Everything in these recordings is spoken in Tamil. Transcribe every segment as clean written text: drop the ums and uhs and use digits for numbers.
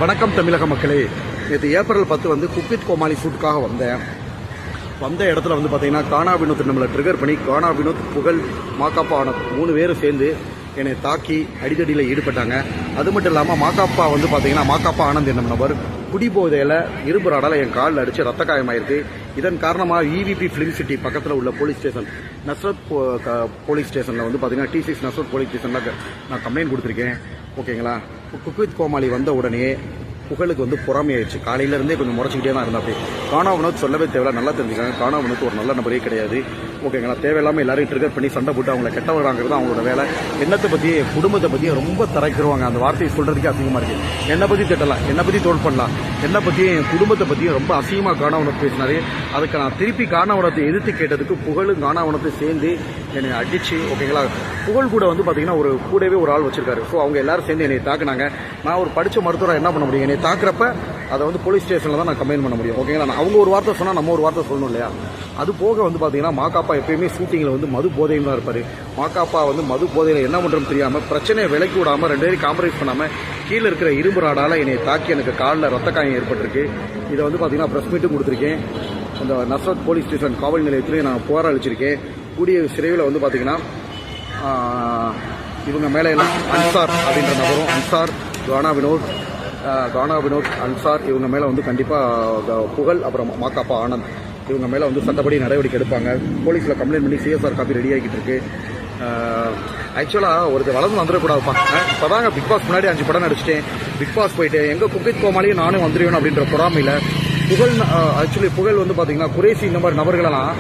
வணக்கம் தமிழக மக்களே. நேற்று ஏப்ரல் 10 வந்து குக் வித் கோமாளி ஷூட்டுக்காக வந்த இடத்துல வந்து பார்த்தீங்கன்னா கானா வினோத் நம்மளை ட்ரிகர் பண்ணி கானா வினோத், புகழ், மாக்காப்பா ஆனந்த் 3 பேரும் சேர்ந்து என்னை தாக்கி அடிதடியில் ஈடுபட்டாங்க. அது மட்டும் இல்லாமல் மாக்காப்பா வந்து பார்த்தீங்கன்னா மாக்காப்பா ஆனந்த் என்னும் நபர் குடிபோதையில் இரும்பு ராடால் என் காலில் அடித்து ரத்த காயமாயிருக்கு. இதன் காரணமாக இவிபி ஃபிலிம் சிட்டி பக்கத்தில் உள்ள போலீஸ் ஸ்டேஷன் நஸ்ரத் போலீஸ் ஸ்டேஷனில் வந்து பார்த்தீங்கன்னா T6 நஸ்ரத் போலீஸ் ஸ்டேஷனில் நான் கம்ப்ளைண்ட் கொடுத்துருக்கேன். ஓகேங்களா. குக் வித் கோமாளி வந்த உடனே புகழுக்கு வந்து பொறாமையாயிடுச்சு. காலையிலேருந்தே கொஞ்சம் முறைச்சிக்கிட்டே தான் இருந்தா. அப்படி கானா வினோத் சொல்லவே தேவையில்ல, நல்லா தெரிஞ்சுக்காங்க. கானா வினோத் ஒரு நல்ல நபரே கிடையாது. ஓகேங்களா. தேவையில்லாமல் எல்லாரையும் ட்ரிகர் பண்ணி சண்டை போட்டு அவங்களை கெட்டவராங்கிறது அவங்களோட வேலை. என்னத்தை பற்றி, குடும்பத்தை பற்றி ரொம்ப தரைக்கிறவாங்க. அந்த வார்த்தையை சொல்கிறதுக்கே அசிங்கமாக இருக்குது. என்னை பற்றி திட்டலாம், என்னை பற்றி தோல் பண்ணலாம், என்னை பற்றியும் என் குடும்பத்தை பற்றியும் ரொம்ப அசிங்கமாக கானா வினோத் பேசினாரு. அதுக்கு நான் திருப்பி கானா வினோத்தை எதிர்த்து கேட்டதுக்கு புகழும் கானா வினோத்தை சேர்ந்து என்னை அடிச்சு, ஓகேங்களா. புகழ் கூட வந்து பார்த்தீங்கன்னா ஒரு கூடவே ஒரு ஆள் வச்சிருக்காரு. ஸோ அவங்க எல்லாரும் சேர்ந்து என்னை தாக்குனாங்க. நான் ஒரு படித்த மருத்துவராக என்ன பண்ண முடியும்? என்னை தாக்குறப்ப அதை வந்து போலீஸ் ஸ்டேஷனில் தான் நான் கம்ப்ளைண்ட் பண்ண முடியும். ஓகேங்களா. அவங்க ஒரு வார்த்தை சொன்னால் நம்ம ஒரு வார்த்தை சொல்லணும் இல்லையா. அது போக வந்து பார்த்தீங்கன்னா மாக்காப்பா எப்பயுமே ஷூட்டிங்கில் வந்து மது போதையில் தான் இருப்பார். மாக்காப்பா வந்து மது போதையில் என்ன பண்ணுறோம் தெரியாமல் பிரச்சனையை விலைக்கு விடாமல் 2 பேரும் காம்ப்ரமைஸ் பண்ணாமல் கீழே இருக்கிற இரும்பு ராடால் என்னை தாக்கி எனக்கு காலில் ரத்த காயம் ஏற்பட்டிருக்கு. இதை வந்து பார்த்தீங்கன்னா ப்ரெஸ் மீட்டும் கொடுத்துருக்கேன். அந்த நஸ்ரத் போலீஸ் ஸ்டேஷன் காவல் நிலையத்திலையும் நான் புகார் அளிச்சிருக்கேன். கூடிய விரைவில் வந்து பார்த்தீங்கன்னா இவங்க மேலே எல்லாம் அன்சார் அப்படின்ற நபரும், அன்சார், கானா வினோத், அன்சார் இவங்க மேலே வந்து கண்டிப்பாக புகழ் அப்புறம் மாக்காப்பா ஆனந்த் இவங்க மேலே வந்து சட்டப்படி நடவடிக்கை எடுப்பாங்க. போலீஸில் கம்ப்ளைண்ட் பண்ணி CSR காப்பி ரெடி ஆகிட்டு இருக்கு. ஆக்சுவலாக ஒருத்தர் வளர்ந்து வந்துடக்கூடாதுப்பா. இப்போ தாங்க பிக் பாஸ் முன்னாடி 5 படம் நடிச்சிட்டேன். பிக் பாஸ் போயிட்டு எங்கள் குக் வித் கோமாளியும் நானும் வந்துடுவேன் அப்படின்ற பொறாமையில் புகழ் வந்து பார்த்தீங்கன்னா குரேசி இந்த மாதிரி நபர்களெல்லாம்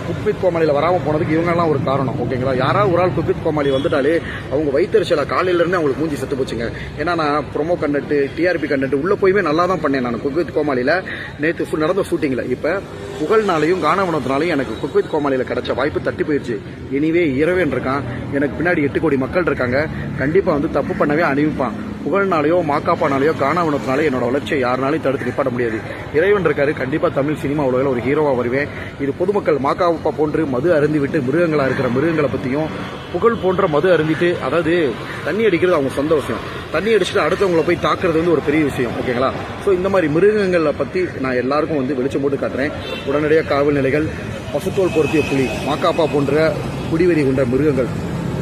குக் வித் கோமாளியில் வராமல் போனதுக்கு இவங்கெல்லாம் ஒரு காரணம். ஓகேங்களா. யாராவது ஒரு ஆள் குக் வித் கோமாளி வந்துட்டாலே அவங்க வயிற்றுச்சல காலையிலேருந்து அவங்களுக்கு மூஞ்சி செத்து போச்சுங்க. ஏன்னா நான் ப்ரொமோ கண்டென்ட், TRP கண்டென்ட் உள்ளே போயுமே நல்லா தான் பண்ணேன் நான் குக் வித் கோமாளியில் நேற்று நடந்த ஷூட்டிங்கில். இப்போ புகழ்னாலையும் கானா வினோத்னாலையும் எனக்கு குக் வித் கோமாளியில் கிடைச்ச வாய்ப்பு தட்டி போயிடுச்சு. இனிவே இரவேன் இருக்கான். எனக்கு பின்னாடி 8 கோடி மக்கள் இருக்காங்க. கண்டிப்பாக வந்து தப்பு பண்ணவே அணிவிப்பான். புகழ்னாலேயோ மாக்காப்பானாலேயோ கானா வினோத்னாலே என்னோட வளர்ச்சியை யாருனாலையும் தடுத்து நிப்பாட்ட முடியாது. இறைவன் இருக்காரு. கண்டிப்பாக தமிழ் சினிமா உலகில் ஒரு ஹீரோவாக வருவேன். இது பொதுமக்கள் மாக்காப்பா போன்று மது அருந்திவிட்டு மிருகங்களாக இருக்கிற மிருகங்களை பற்றியும், புகழ் போன்ற மது அருந்திட்டு, அதாவது தண்ணி அடிக்கிறது அவங்க சொந்த விஷயம், தண்ணி அடிச்சுட்டு அடுத்தவங்களை போய் தாக்குறது வந்து ஒரு பெரிய விஷயம். ஓகேங்களா. ஸோ இந்த மாதிரி மிருகங்களை பற்றி நான் எல்லாருக்கும் வந்து வெளிச்சம் போட்டு காட்டுறேன். உடனடியாக காவல் நிலைகள், பசுத்தோல் பொருத்திய புலி, மாக்காப்பா போன்ற குடிவெறி கொண்ட மிருகங்கள்,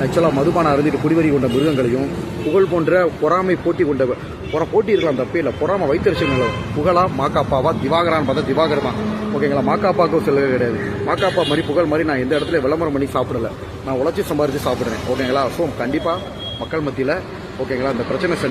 ஆக்சுவலாக மதுபானம் அருந்திட்டு குடிவெறி கொண்ட மிருகங்களையும், புகழ் போன்ற பொறாமை போட்டி கொண்ட போட்டி இருக்கலாம், தப்பே இல்லை. பொறாமை வைத்தறிச்சல் புகழா மாக்காப்பாவா திவாகரான்னு பார்த்தா திவாகர் தான். ஓகேங்களா. மாக்காப்பாவுக்கும் செல்லவே கிடையாது. மாக்காப்பா மாதிரி புகழ் மாதிரி நான் எந்த இடத்துல விளம்பரம் பண்ணி சாப்பிடல. நான் உழைச்சி சம்பாரித்து சாப்பிட்றேன். ஓகேங்களா. ஸோ கண்டிப்பாக மக்கள் மத்தியில் ஓகேங்களா இந்த பிரச்சனை